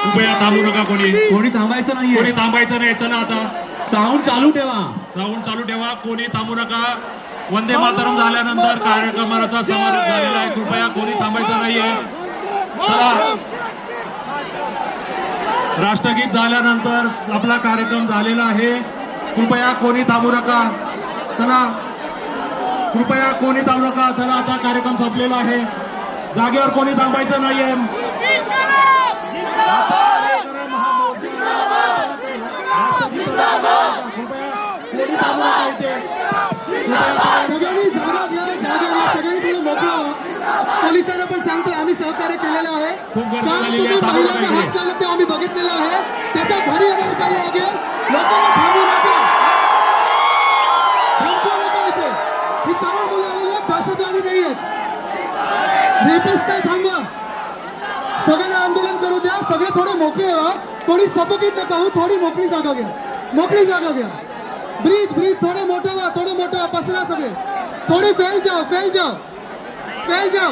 कृपया थांबू नका कोणी कोणी थांबायचं नाहीये. कोणी थांबायचं नाही. चला आता साऊंड चालू ठेवा. साऊंड चालू ठेवा. कोणी थांबू नका. वंदे मातरम झाल्यानंतर कार्यक्रमाचा समारोप झालेला आहे. कृपया कोणी थांबायचं नाहीये. चला राष्ट्रगीत झाल्यानंतर आपला कार्यक्रम झालेला आहे. कृपया कोणी थांबू नका. चला कृपया कोणी थांबू नका. चला आता कार्यक्रम संपलेला आहे. जागेवर कोणी थांबायचं नाहीये. सगळ्यांनी जागा घ्या, जागा घ्या. सगळ्यांनी थोडं मोकळं व्हा. पोलिसांना पण सांगतोय आम्ही सहकार्य केलेलं आहे. खूप गर्दी कारण झालेली आहे. तुम्ही थांबू महिलांना नका हात इथे. घालत ते आम्ही बघितलेलं आहे. त्याच्या घरी येणार चालू लागेल. लोकांना थांबू नका. थांबू नका इथे. ही तरुण मुलं आलेली आहेत, दहशतवादी नाही आहेत. रेपिस्ट नाही. थांबा. सगळ्यांना आंदोलन करू द्या. सगळे थोडे मोकळे व्हा. कोणी सफोकेट नका होऊ. थोडी मोकळी जागा घ्या. मोकळी जागा घ्या. Breathe breathe. थोडे मोठे व्हा. थोडे मोठे व्हा. पसरा सगळे. थोडे फैल जाओ. फैल जाओ. फैल जाओ.